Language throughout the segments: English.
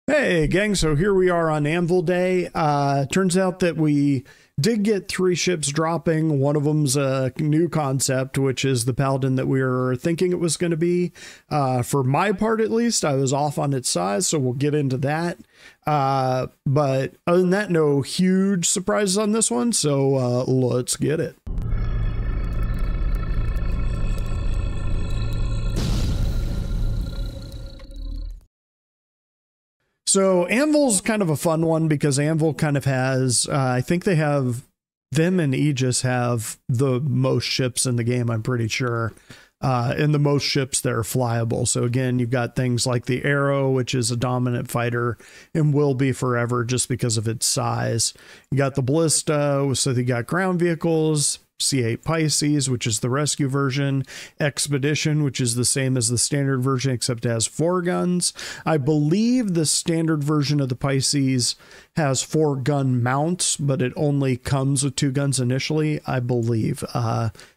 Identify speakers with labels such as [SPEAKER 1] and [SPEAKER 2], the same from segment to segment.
[SPEAKER 1] Hey gang, so here we are on Anvil Day. Turns out that we did get 3 ships dropping. One of them's a new concept, which is the Paladin that we were thinking it was going to be. For my part, at least, I was off on its size, so we'll get into that. But other than that, no huge surprises on this one, so let's get it. So Anvil's kind of a fun one because Anvil kind of has, I think they have, them and Aegis have the most ships in the game, I'm pretty sure. And the most ships that are flyable. So again, you've got things like the Arrow, which is a dominant fighter and will be forever just because of its size. You got the Ballista, so you got ground vehicles. C8 Pisces, which is the rescue version, Expedition, which is the same as the standard version except it has 4 guns. I believe the standard version of the Pisces has 4 gun mounts, but it only comes with 2 guns initially, I believe.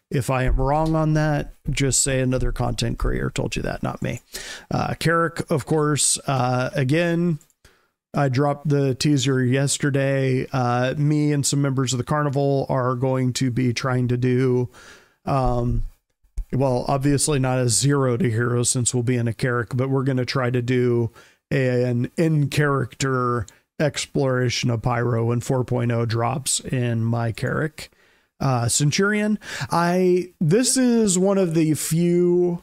[SPEAKER 1] If I am wrong on that, just say another content creator told you that, not me. Carrick, of course, again, I dropped the teaser yesterday. Me and some members of the Carnival are going to be trying to do, well, obviously not a 0 to hero since we'll be in a Carrick, but we're going to try to do an in-character exploration of Pyro when 4.0 drops in my Carrick. Centurion. This is one of the few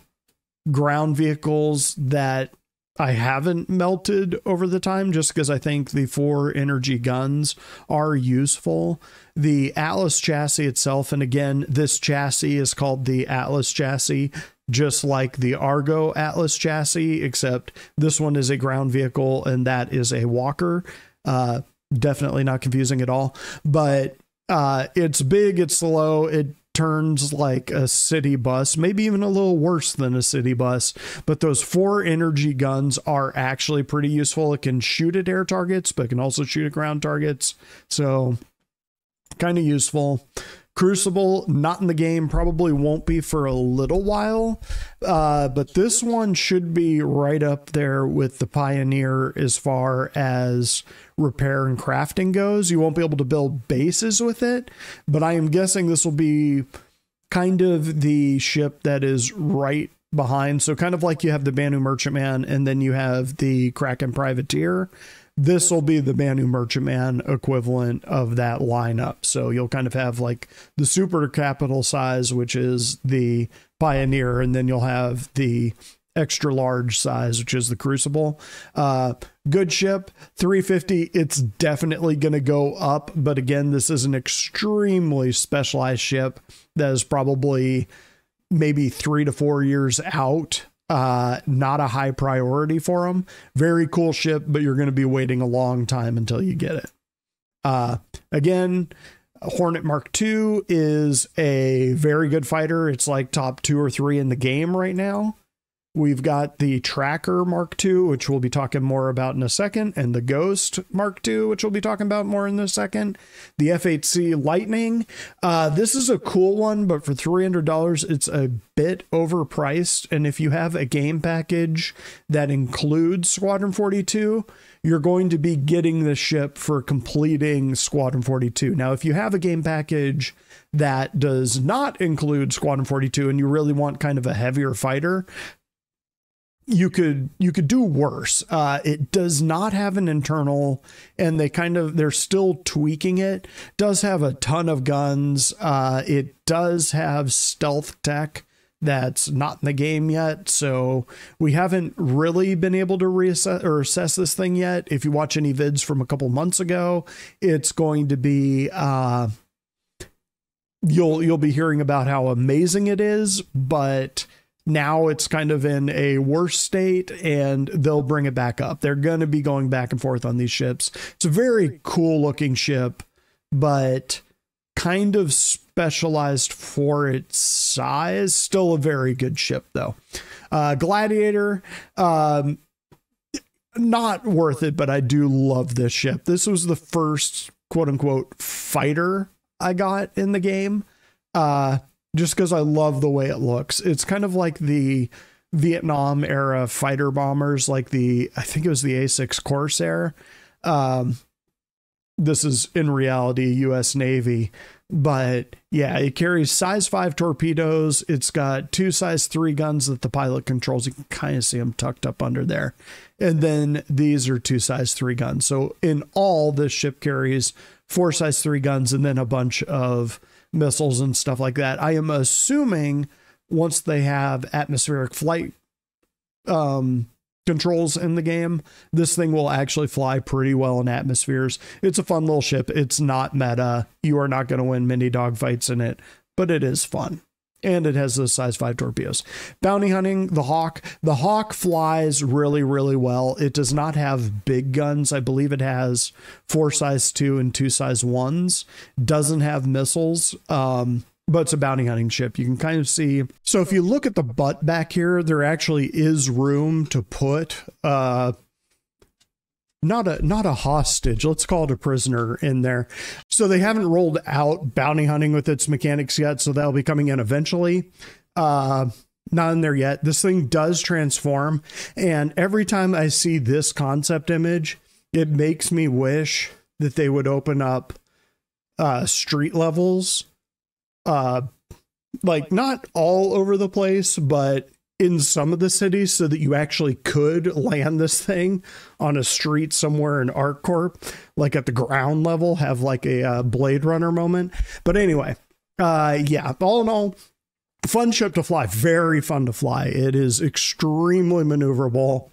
[SPEAKER 1] ground vehicles that I haven't melted over the time just because I think the 4 energy guns are useful. The Atlas chassis itself, and again, this chassis is called the Atlas chassis, just like the Argo Atlas chassis, except this one is a ground vehicle and that is a walker. Definitely not confusing at all, but it's big, it's slow, it turns like a city bus, maybe even a little worse than a city bus, but those 4 energy guns are actually pretty useful. It can shoot at air targets, but it can also shoot at ground targets, so kind of useful. Crucible, not in the game, probably won't be for a little while, but this one should be right up there with the Pioneer as far as repair and crafting goes. You won't be able to build bases with it, but I am guessing this will be kind of the ship that is right behind. So kind of like you have the Banu Merchantman and then you have the Kraken Privateer. This will be the Banu Merchantman equivalent of that lineup. So you'll kind of have like the super capital size, which is the Pioneer, and then you'll have the extra large size, which is the Crucible. Good ship, 350. It's definitely going to go up. But again, this is an extremely specialized ship that is probably maybe 3 to 4 years out. Not a high priority for them. Very cool ship, but you're going to be waiting a long time until you get it. Again, Hornet Mark II is a very good fighter. It's like top 2 or 3 in the game right now. We've got the Tracker Mark II, which we'll be talking more about in a second, and the Ghost Mark II, which we'll be talking about more in a second. The F8C Lightning. This is a cool one, but for $300, it's a bit overpriced. And if you have a game package that includes Squadron 42, you're going to be getting the ship for completing Squadron 42. Now, if you have a game package that does not include Squadron 42 and you really want kind of a heavier fighter, you could do worse. It does not have an internal, and they're still tweaking it. Does have a ton of guns. It does have stealth tech that's not in the game yet, so we haven't really been able to reassess or assess this thing yet. If you watch any vids from a couple months ago, it's going to be you'll be hearing about how amazing it is, but now it's kind of in a worse state and they'll bring it back up. They're going to be going back and forth on these ships. It's a very cool looking ship, but kind of specialized for its size. Still a very good ship though. Gladiator, not worth it, but I do love this ship. This was the first quote unquote fighter I got in the game. Just because I love the way it looks. It's kind of like the Vietnam era fighter bombers like I think it was the A6 Corsair. This is in reality US Navy, but yeah, it carries size 5 torpedoes. It's got 2 size 3 guns that the pilot controls. You can kind of see them tucked up under there. And then these are 2 size 3 guns. So in all, this ship carries 4 size 3 guns and then a bunch of missiles and stuff like that. I am assuming once they have atmospheric flight controls in the game, this thing will actually fly pretty well in atmospheres. It's a fun little ship. It's not meta. You are not going to win many dogfights in it, but it is fun. And it has those size 5 torpedoes. Bounty hunting, the Hawk. The Hawk flies really, really well. It does not have big guns. I believe it has 4 size 2 and 2 size 1s. Doesn't have missiles. But it's a bounty hunting ship. You can kind of see. So if you look at the butt back here, there actually is room to put not a hostage, let's call it a prisoner in there. So they haven't rolled out bounty hunting with its mechanics yet, so that'll be coming in eventually. Not in there yet. This thing does transform, and every time I see this concept image, it makes me wish that they would open up street levels. Like not all over the place, but in some of the cities, so that you actually could land this thing on a street somewhere in ArcCorp, like at the ground level, have like a Blade Runner moment. But anyway, yeah, all in all, fun ship to fly, very fun to fly. It is extremely maneuverable.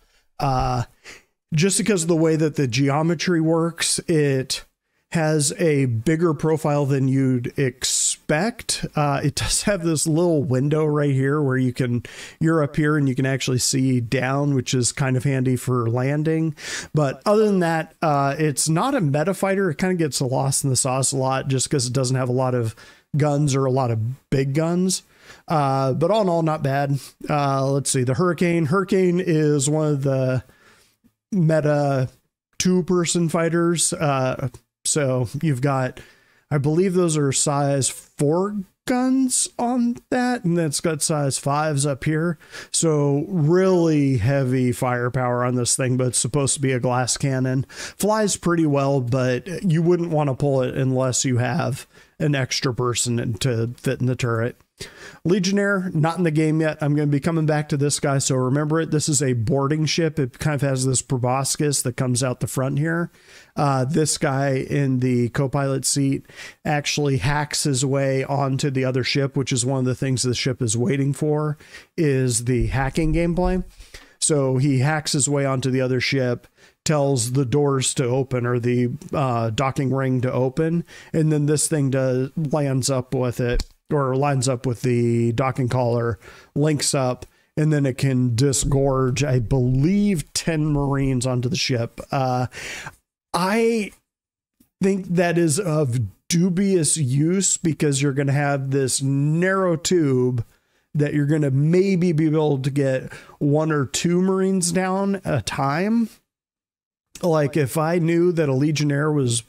[SPEAKER 1] Just because of the way that the geometry works, it has a bigger profile than you'd expect. It does have this little window right here where you're up here and you can actually see down, which is kind of handy for landing. But other than that, it's not a meta fighter. It kind of gets lost in the sauce a lot just because it doesn't have a lot of guns or a lot of big guns. But all in all, not bad. Let's see, the Hurricane. Hurricane is one of the meta 2-person fighters. So you've got, I believe those are size 4 guns on that, and that's got size 5s up here. So really heavy firepower on this thing, but it's supposed to be a glass cannon. Flies pretty well, but you wouldn't want to pull it unless you have an extra person to fit in the turret. Legionnaire, not in the game yet. I'm going to be coming back to this guy, so remember it. This is a boarding ship. It kind of has this proboscis that comes out the front here. This guy in the co-pilot seat actually hacks his way onto the other ship, which is one of the things the ship is waiting for, is the hacking gameplay. So he hacks his way onto the other ship, tells the doors to open, or the docking ring to open, and then this thing lands up with it, or lines up with the docking collar, links up, and then it can disgorge, I believe, 10 Marines onto the ship. I think that is of dubious use because you're going to have this narrow tube that you're going to maybe be able to get 1 or 2 Marines down at a time. Like if I knew that a Legionnaire was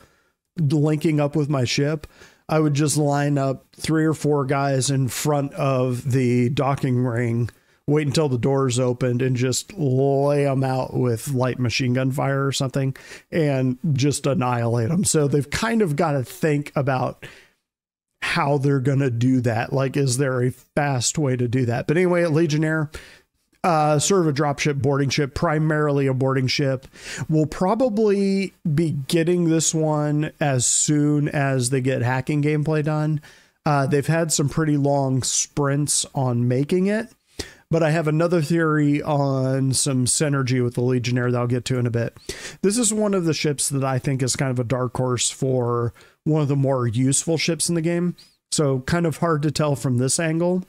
[SPEAKER 1] linking up with my ship, I would just line up 3 or 4 guys in front of the docking ring, wait until the doors opened, and just lay them out with light machine gun fire or something and just annihilate them. So they've kind of got to think about how they're going to do that. Like, is there a fast way to do that? But anyway, at Legionnaire, sort of a dropship boarding ship, primarily a boarding ship. We'll probably be getting this one as soon as they get hacking gameplay done. They've had some pretty long sprints on making it, but I have another theory on some synergy with the Legionnaire that I'll get to in a bit. This is one of the ships that I think is kind of a dark horse for one of the more useful ships in the game. So kind of hard to tell from this angle.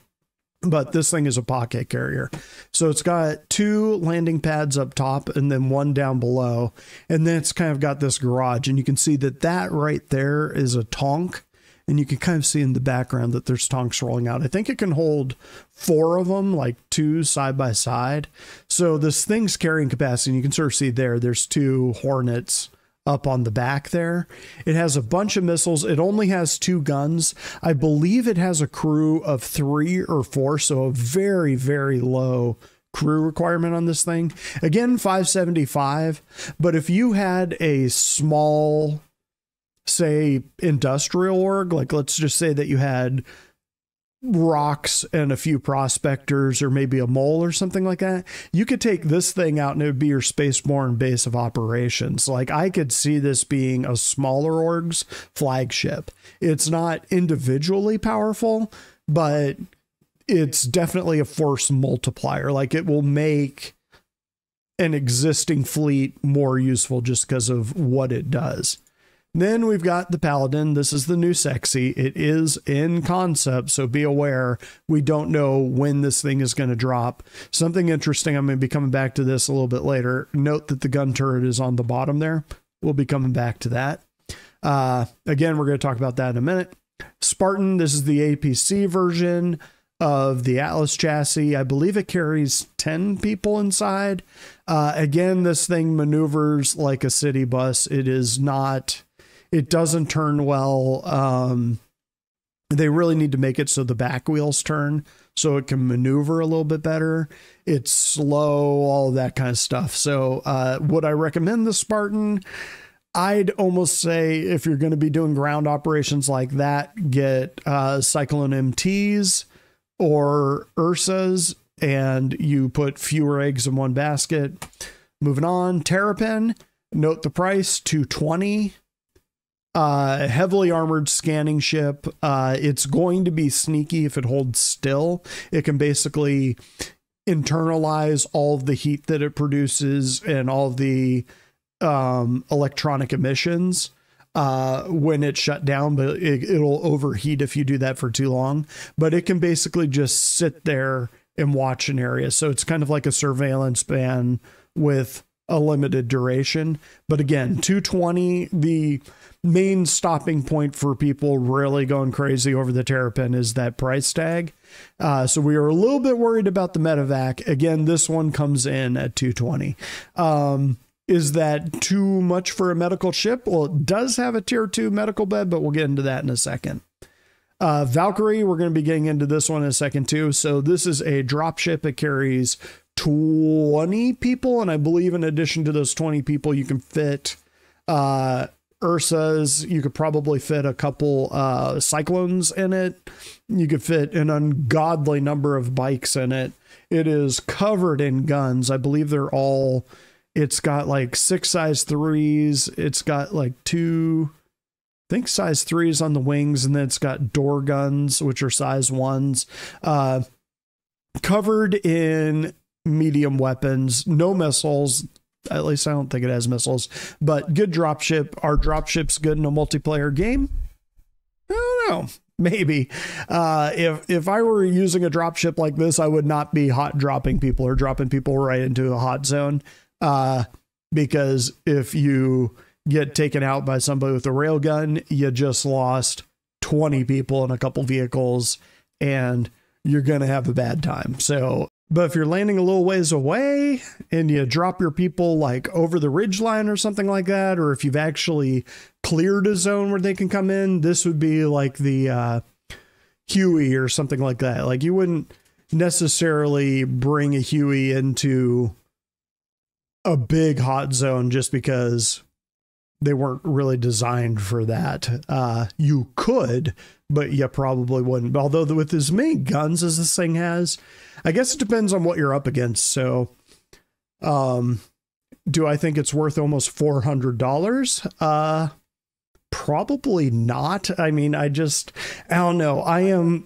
[SPEAKER 1] But this thing is a pocket carrier. So it's got 2 landing pads up top and then 1 down below. And then it's kind of got this garage. And you can see that that right there is a tonk. And you can kind of see in the background that there's tonks rolling out. I think it can hold 4 of them, like 2 side by side. So this thing's carrying capacity. And you can sort of see there's 2 Hornets up on the back there. It has a bunch of missiles. It only has 2 guns. I believe it has a crew of 3 or 4, so a very, very low crew requirement on this thing. Again, 575, but if you had a small, say, industrial org, like let's just say that you had rocks and a few prospectors or maybe a mole or something like that, you could take this thing out and it would be your spaceborne base of operations. Like I could see this being a smaller org's flagship. It's not individually powerful, but it's definitely a force multiplier. Like it will make an existing fleet more useful just because of what it does. Then we've got the Paladin. This is the new sexy. It is in concept, so be aware. We don't know when this thing is going to drop. Something interesting, I'm going to be coming back to this a little bit later. Note that the gun turret is on the bottom there. We'll be coming back to that. Again, we're going to talk about that in a minute. Spartan, this is the APC version of the Atlas chassis. I believe it carries 10 people inside. Again, this thing maneuvers like a city bus. It doesn't turn well. They really need to make it so the back wheels turn so it can maneuver a little bit better. It's slow, all of that kind of stuff. So would I recommend the Spartan? I'd almost say if you're going to be doing ground operations like that, get Cyclone MTs or Ursas, and you put fewer eggs in one basket. Moving on, Terrapin, note the price, $220. Heavily armored scanning ship. It's going to be sneaky if it holds still. It can basically internalize all of the heat that it produces and all of the electronic emissions when it's shut down, but it'll overheat if you do that for too long. But it can basically just sit there and watch an area. So it's kind of like a surveillance ban with a limited duration. But again, 220, the main stopping point for people really going crazy over the Terrapin is that price tag. So we are a little bit worried about the medevac. Again, this one comes in at 220. Is that too much for a medical ship? Well, it does have a tier 2 medical bed, but we'll get into that in a second. Valkyrie, we're going to be getting into this one in a second too. So this is a drop ship. It carries 20 people, and I believe in addition to those 20 people, you can fit Ursas. You could probably fit a couple Cyclones in it. You could fit an ungodly number of bikes in it. It is covered in guns. I believe they're all, it's got like 6 size 3s. It's got like 2, I think size 3s on the wings, and then it's got door guns, which are size 1s. Covered in medium weapons, no missiles. At least I don't think it has missiles, but good dropship. Are dropships good in a multiplayer game? I don't know. Maybe. If I were using a dropship like this, I would not be hot dropping people or dropping people right into a hot zone. Because if you get taken out by somebody with a railgun, you just lost 20 people in a couple vehicles and you're going to have a bad time. So, but if you're landing a little ways away and you drop your people like over the ridge line or something like that, or if you've actually cleared a zone where they can come in, this would be like the Huey or something like that. Like you wouldn't necessarily bring a Huey into a big hot zone just because they weren't really designed for that. You could, but you probably wouldn't. Although with as many guns as this thing has, I guess it depends on what you're up against. So, do I think it's worth almost $400? Probably not. I mean, I don't know.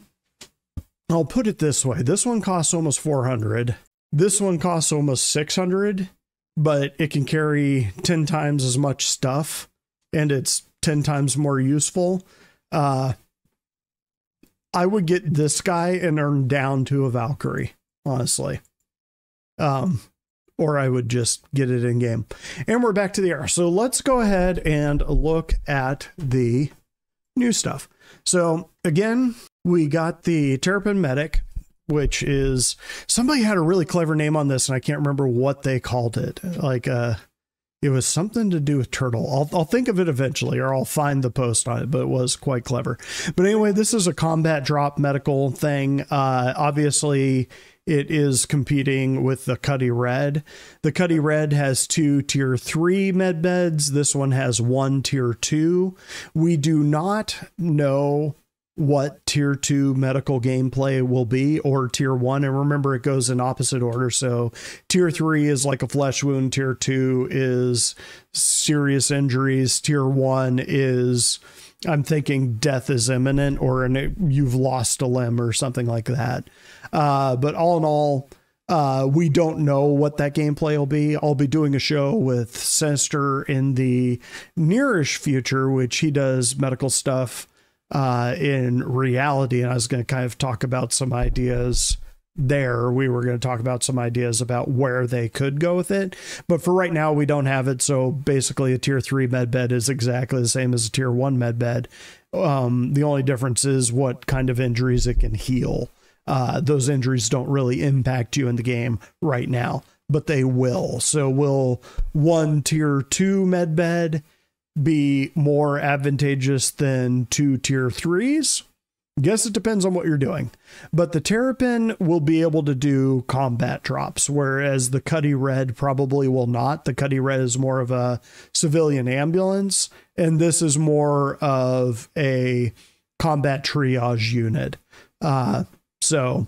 [SPEAKER 1] I'll put it this way. This one costs almost 400. This one costs almost 600, but it can carry 10 times as much stuff and it's 10 times more useful. I would get this guy and earn down to a Valkyrie, honestly. Or I would just get it in game. And we're back to the air. So let's go ahead and look at the new stuff. So again, we got the Terrapin Medic, which is, somebody had a really clever name on this and I can't remember what they called it. Like It was something to do with turtle. I'll think of it eventually, or I'll find the post on it, but it was quite clever. But anyway, this is a combat drop medical thing. Obviously, it is competing with the Cuddy Red. The Cuddy Red has 2 tier 3 med beds. This one has 1 tier 2. We do not know what tier 2 medical gameplay will be, or tier 1. And remember, it goes in opposite order. So tier 3 is like a flesh wound. Tier 2 is serious injuries. Tier 1 is, I'm thinking, death is imminent, or you've lost a limb or something like that. But all in all, we don't know what that gameplay will be. I'll be doing a show with Sinister in the nearish future, which he does medical stuff in reality, and I was going to kind of talk about some ideas there. We were going to talk about some ideas about where they could go with it, but for right now we don't have it. So basically a tier 3 med bed is exactly the same as a tier 1 med bed. The only difference is what kind of injuries it can heal. Those injuries don't really impact you in the game right now, but they will. So will 1 tier 2 med bed be more advantageous than 2 tier 3s? Guess it depends on what you're doing. But the Terrapin will be able to do combat drops, whereas the Cuddy Red probably will not. The Cuddy Red is more of a civilian ambulance, and this is more of a combat triage unit. So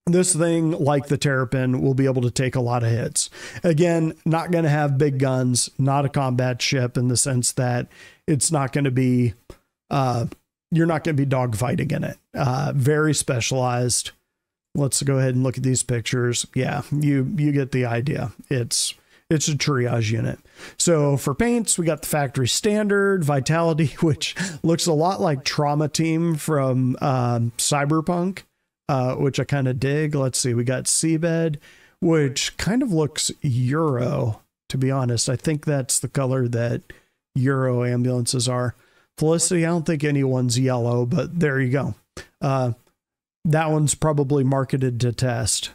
[SPEAKER 1] this thing, like the Terrapin, will be able to take a lot of hits. Again, not going to have big guns, not a combat ship in the sense that it's not going to be, you're not going to be dogfighting in it. Very specialized. Let's go ahead and look at these pictures. Yeah, you get the idea. It's a triage unit. So for paints, we got the factory standard Vitality, which looks a lot like Trauma Team from Cyberpunk. Which I kind of dig. Let's see. We got Seabed, which kind of looks Euro, to be honest. I think that's the color that Euro ambulances are. Felicity, I don't think anyone's yellow, but there you go. That one's probably marketed to test.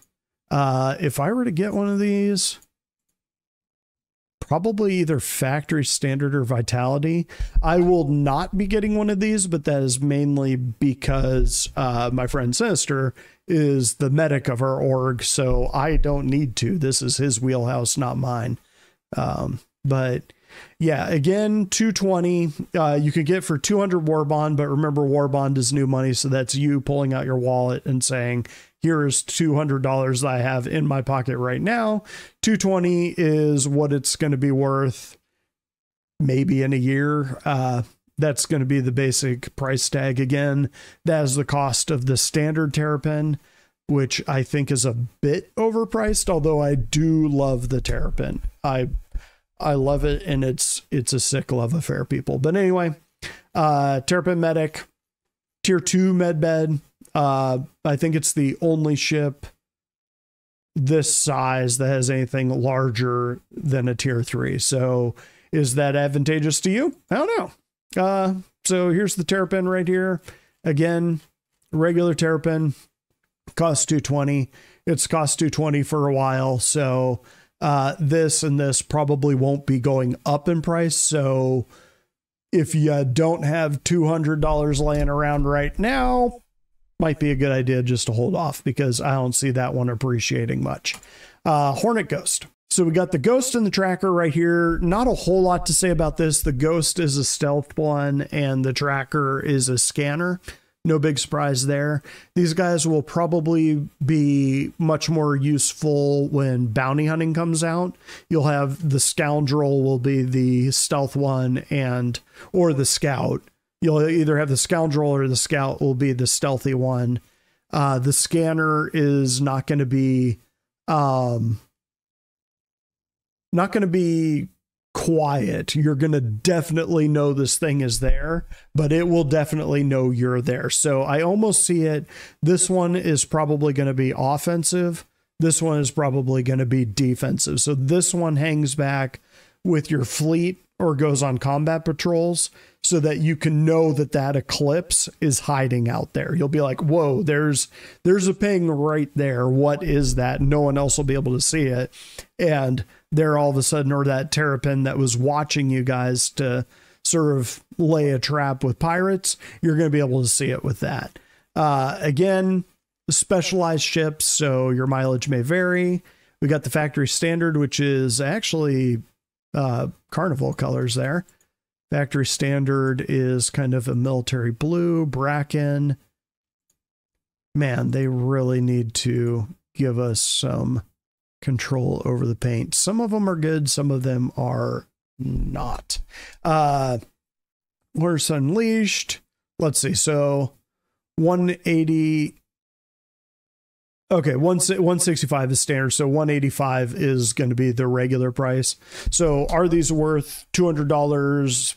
[SPEAKER 1] If I were to get one of these, probably either factory standard or Vitality. I will not be getting one of these, but that is mainly because my friend Sinister is the medic of our org, so I don't need to. This is his wheelhouse, not mine. But yeah, again, 220 you could get for 200 war bond, but remember, war bond is new money, so that's you pulling out your wallet and saying, here is $200 that I have in my pocket right now. 220 is what it's going to be worth maybe in a year. That's going to be the basic price tag. Again, that is the cost of the standard Terrapin, which I think is a bit overpriced, although I do love the Terrapin. I love it, and it's a sick love affair, people. But anyway, Terrapin Medic, tier 2 med bed. I think it's the only ship this size that has anything larger than a tier 3. So is that advantageous to you? I don't know. So here's the Terrapin right here. Again, regular Terrapin costs 220. It's cost 220 for a while. So this and this probably won't be going up in price. So if you don't have $200 laying around right now, might be a good idea just to hold off, because I don't see that one appreciating much. Hornet Ghost. So we got the Ghost and the Tracker right here. Not a whole lot to say about this. The Ghost is a stealth one and the Tracker is a scanner. No big surprise there. These guys will probably be much more useful when bounty hunting comes out. You'll have the Scoundrel will be the stealth one, or the Scout. You'll either have the Scoundrel or the Scout will be the stealthy one. The Scanner is not going to be quiet. You're going to definitely know this thing is there, but it will definitely know you're there. So I almost see it. This one is probably going to be offensive. This one is probably going to be defensive. So this one hangs back with your fleet or goes on combat patrols, so that you can know that that Eclipse is hiding out there. You'll be like, whoa, there's a ping right there. What is that? No one else will be able to see it. And there all of a sudden, or that terrapin that was watching you guys to sort of lay a trap with pirates, you're going to be able to see it with that. Again, specialized ships, so your mileage may vary. We got the factory standard, which is actually Carnival colors there. Factory standard is kind of a military blue. Bracken. Man, they really need to give us some control over the paint. Some of them are good, some of them are not. Where's Unleashed? Let's see. So 180. Okay, 165 is standard, so 185 is going to be the regular price. So are these worth $200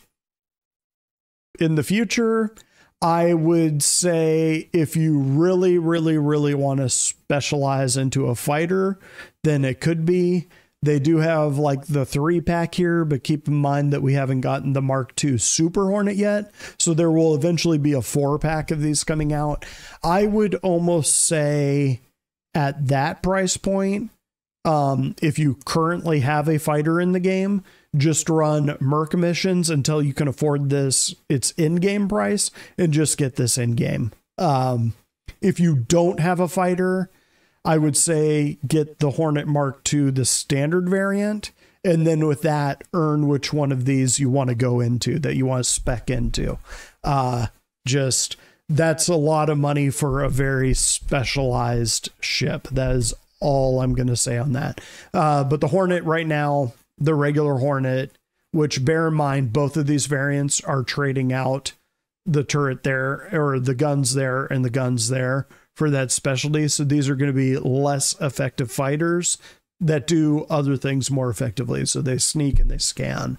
[SPEAKER 1] in the future? I would say if you really, really, really want to specialize into a fighter, then it could be. They do have like the 3-pack here, but keep in mind that we haven't gotten the Mark II Super Hornet yet. So there will eventually be a 4-pack of these coming out. I would almost say at that price point, if you currently have a fighter in the game, just run Merc missions until you can afford this, its in-game price, and just get this in-game. If you don't have a fighter, I would say get the Hornet Mark II, the standard variant, and then with that, earn which one of these you want to go into, that you want to spec into. That's a lot of money for a very specialized ship. That is all I'm going to say on that. But the Hornet right now, the regular Hornet, which bear in mind, both of these variants are trading out the turret there, or the guns there and the guns there for that specialty. So these are going to be less effective fighters that do other things more effectively. So they sneak and they scan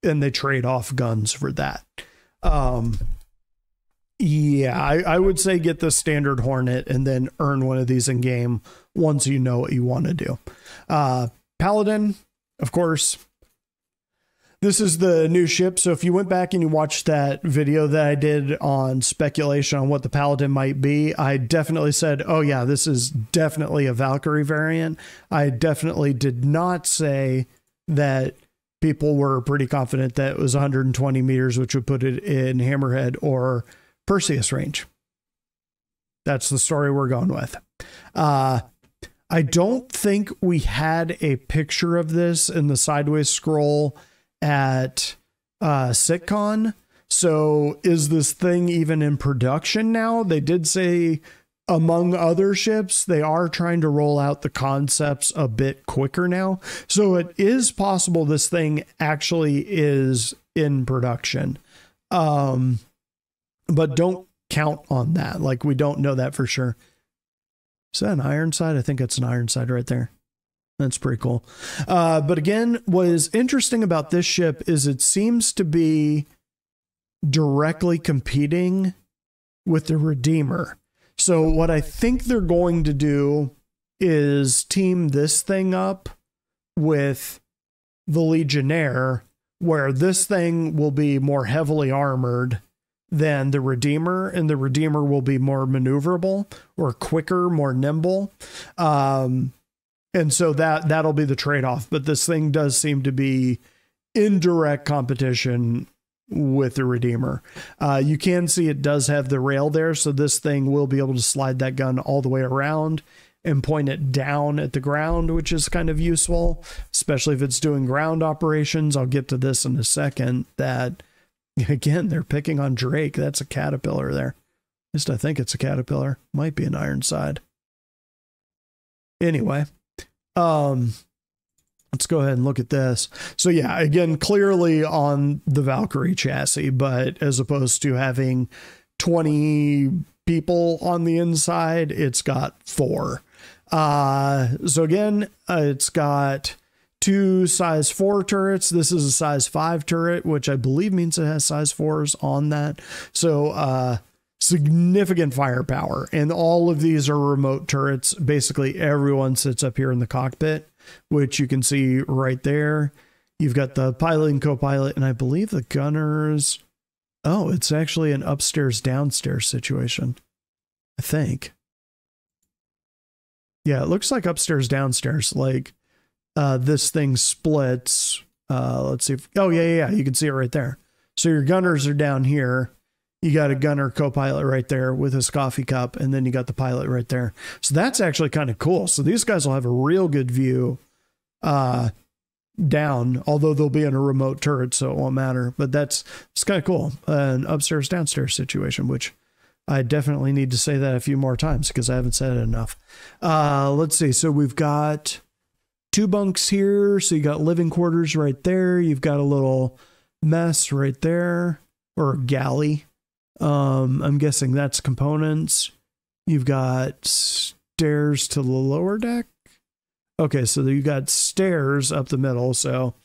[SPEAKER 1] and they trade off guns for that. Yeah, I would say get the standard Hornet and then earn one of these in game once you know what you want to do. Paladin, of course, this is the new ship. So if you went back and you watched that video that I did on speculation on what the Paladin might be, I definitely said, oh yeah, this is definitely a Valkyrie variant. I definitely did not say that people were pretty confident that it was 120 meters, which would put it in Hammerhead or Perseus range. That's the story we're going with. I don't think we had a picture of this in the sideways scroll at SitCon. So is this thing even in production now? They did say, among other ships, they are trying to roll out the concepts a bit quicker now. So it is possible this thing actually is in production. But don't count on that. Like, we don't know that for sure. Is that an Ironside? I think it's an Ironside right there. That's pretty cool. But again, what is interesting about this ship is it seems to be directly competing with the Redeemer. So what I think they're going to do is team this thing up with the Legionnaire, where this thing will be more heavily armored than the Redeemer, and the Redeemer will be more maneuverable or quicker, more nimble. And so that'll be the trade-off. But this thing does seem to be in direct competition with the Redeemer. You can see it does have the rail there, so this thing will be able to slide that gun all the way around and point it down at the ground, which is kind of useful, especially if it's doing ground operations. I'll get to this in a second. That, again, they're picking on Drake. That's a Caterpillar there. At least I think it's a Caterpillar. Might be an Ironside. Anyway, let's go ahead and look at this. So yeah, again, clearly on the Valkyrie chassis, but as opposed to having 20 people on the inside, it's got 4. So again, it's got 2 size 4 turrets. This is a size 5 turret, which I believe means it has size 4s on that. So significant firepower, and all of these are remote turrets. Basically everyone sits up here in the cockpit, which you can see right there. You've got the pilot and co-pilot, and I believe the gunners. Oh, it's actually an upstairs downstairs situation, I think. Yeah, it looks like upstairs downstairs. Like this thing splits. Let's see. Oh, yeah. You can see it right there. So your gunners are down here. You got a gunner co-pilot right there with his coffee cup, and then you got the pilot right there. So that's actually kind of cool. So these guys will have a real good view down, although they'll be in a remote turret, so it won't matter. But it's kind of cool. An upstairs downstairs situation, which I definitely need to say that a few more times because I haven't said it enough. Let's see. So we've got 2 bunks here. So you got living quarters right there. You've got a little mess right there, or galley. I'm guessing that's components. You've got stairs to the lower deck. Okay, so you got stairs up the middle, so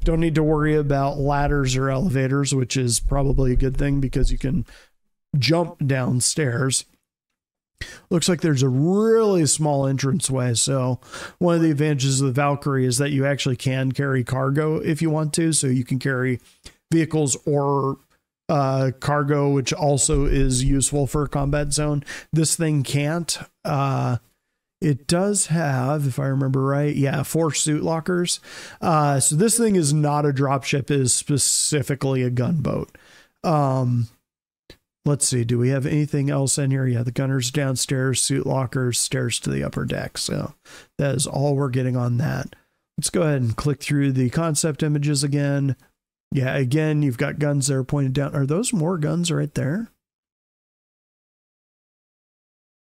[SPEAKER 1] don't need to worry about ladders or elevators, which is probably a good thing because you can jump downstairs. Looks like there's a really small entranceway, so one of the advantages of the Valkyrie is that you actually can carry cargo if you want to, so you can carry vehicles or cargo, which also is useful for a combat zone. This thing can't. It does have, if I remember right, 4 suit lockers. So this thing is not a dropship, it is specifically a gunboat. Let's see, do we have anything else in here? Yeah, the gunner's downstairs, suit lockers, stairs to the upper deck. So that is all we're getting on that. Let's go ahead and click through the concept images again. Yeah, again, you've got guns there pointed down. Are those more guns right there?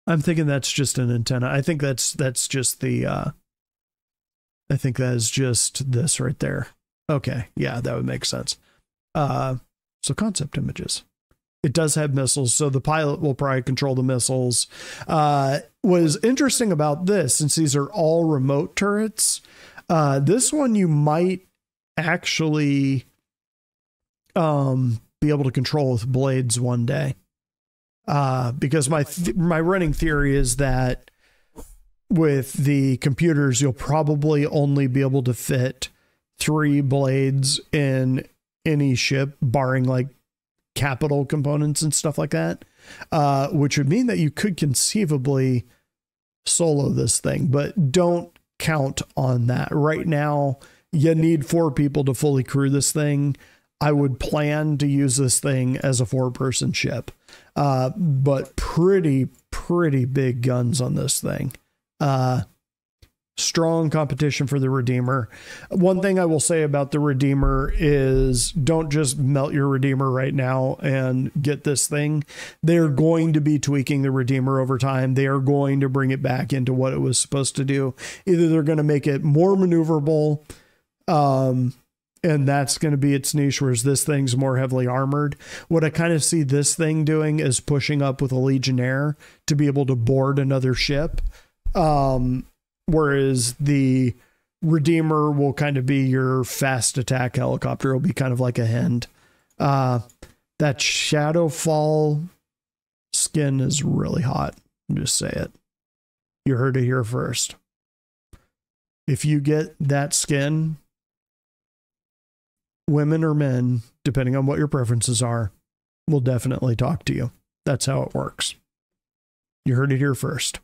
[SPEAKER 1] I'm thinking that's just an antenna. I think that's just the, I think that is just this right there. Okay, yeah, that would make sense. So concept images. It does have missiles, so the pilot will probably control the missiles. What is interesting about this, since these are all remote turrets, this one you might actually be able to control with blades one day. Because my running theory is that with the computers, you'll probably only be able to fit 3 blades in any ship, barring like capital components and stuff like that, which would mean that you could conceivably solo this thing, but don't count on that. Right now, you need 4 people to fully crew this thing. I would plan to use this thing as a 4-person ship, but pretty big guns on this thing. Strong competition for the Redeemer. One thing I will say about the Redeemer is don't just melt your Redeemer right now and get this thing. They're going to be tweaking the Redeemer over time. They are going to bring it back into what it was supposed to do. Either they're going to make it more maneuverable, and that's going to be its niche, whereas this thing's more heavily armored. What I kind of see this thing doing is pushing up with a Legionnaire to be able to board another ship. Whereas the Redeemer will kind of be your fast attack helicopter. It'll be kind of like a Hind. That Shadowfall skin is really hot. I'll just say it. You heard it here first. If you get that skin, women or men, depending on what your preferences are, will definitely talk to you. That's how it works. You heard it here first.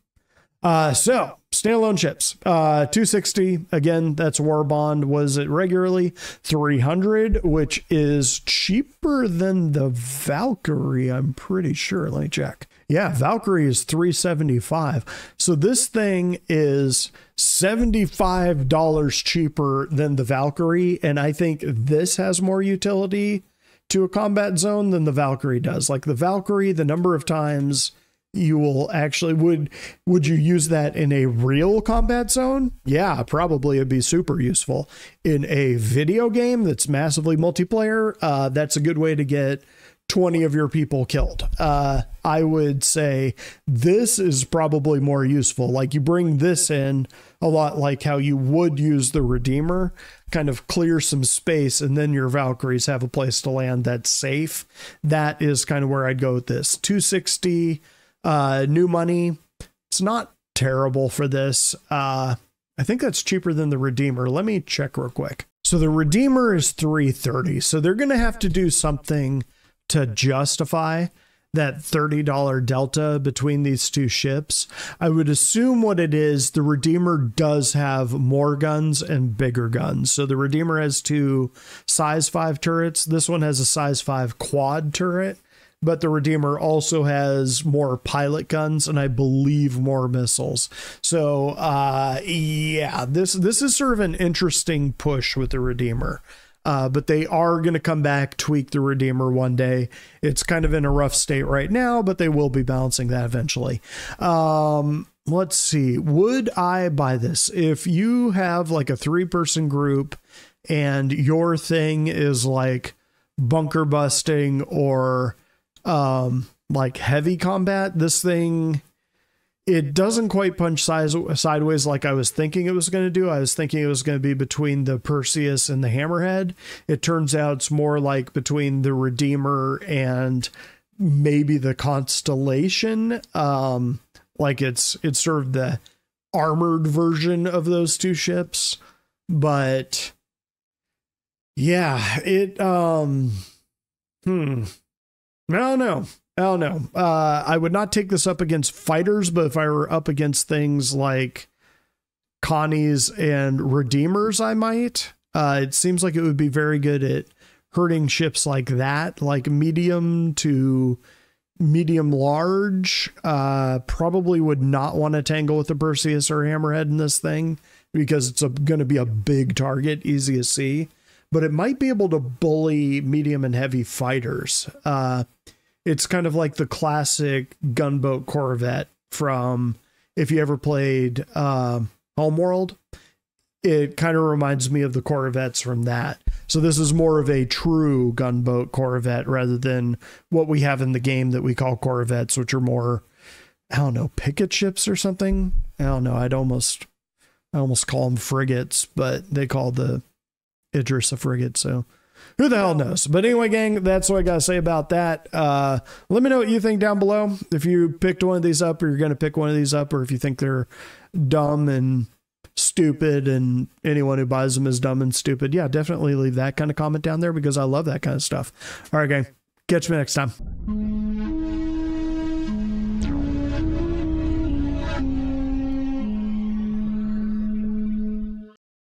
[SPEAKER 1] So standalone ships, 260, again, that's War Bond. Was it regularly 300, which is cheaper than the Valkyrie, I'm pretty sure. Let me check. Yeah, Valkyrie is 375. So this thing is $75 cheaper than the Valkyrie, and I think this has more utility to a combat zone than the Valkyrie does. Like the Valkyrie, the number of times you will actually, would you use that in a real combat zone? Yeah, probably it'd be super useful. In a video game that's massively multiplayer, that's a good way to get 20 of your people killed. I would say this is probably more useful. Like you bring this in a lot like how you would use the Redeemer, kind of clear some space, and then your Valkyries have a place to land that's safe. That is kind of where I'd go with this. 260 new money. It's not terrible for this. I think that's cheaper than the Redeemer. Let me check real quick. So the Redeemer is 330. So they're going to have to do something to justify that $30 delta between these two ships. I would assume what it is, the Redeemer does have more guns and bigger guns. So the Redeemer has 2 size 5 turrets. This one has a size 5 quad turret, but the Redeemer also has more pilot guns and I believe more missiles. So yeah, this is sort of an interesting push with the Redeemer. But they are going to come back, tweak the Redeemer one day. It's kind of in a rough state right now, but they will be balancing that eventually. Let's see. Would I buy this? If you have like a 3-person group and your thing is like bunker busting or like heavy combat, this thing, it doesn't quite punch sideways like I was thinking it was going to do. I was thinking it was going to be between the Perseus and the Hammerhead. It turns out it's more like between the Redeemer and maybe the Constellation. Like it's sort of the armored version of those two ships. But yeah, I don't know. I would not take this up against fighters, but if I were up against things like Connies and Redeemers, I might. It seems like it would be very good at hurting ships like that, like medium to medium large. Probably would not want to tangle with the Perseus or Hammerhead in this thing because it's going to be a big target, easy to see. But it might be able to bully medium and heavy fighters. It's kind of like the classic gunboat Corvette from, if you ever played Homeworld, it kind of reminds me of the Corvettes from that. So this is more of a true gunboat Corvette rather than what we have in the game that we call Corvettes, which are more, I don't know, picket ships or something. I don't know. I almost call them frigates, but they call the Idris a frigate. So who the hell knows? But anyway, gang, that's what I got to say about that. Let me know what you think down below. If you picked one of these up or you're going to pick one of these up, or if you think they're dumb and stupid and anyone who buys them is dumb and stupid. Yeah, definitely leave that kind of comment down there because I love that kind of stuff. All right, gang, catch me next time.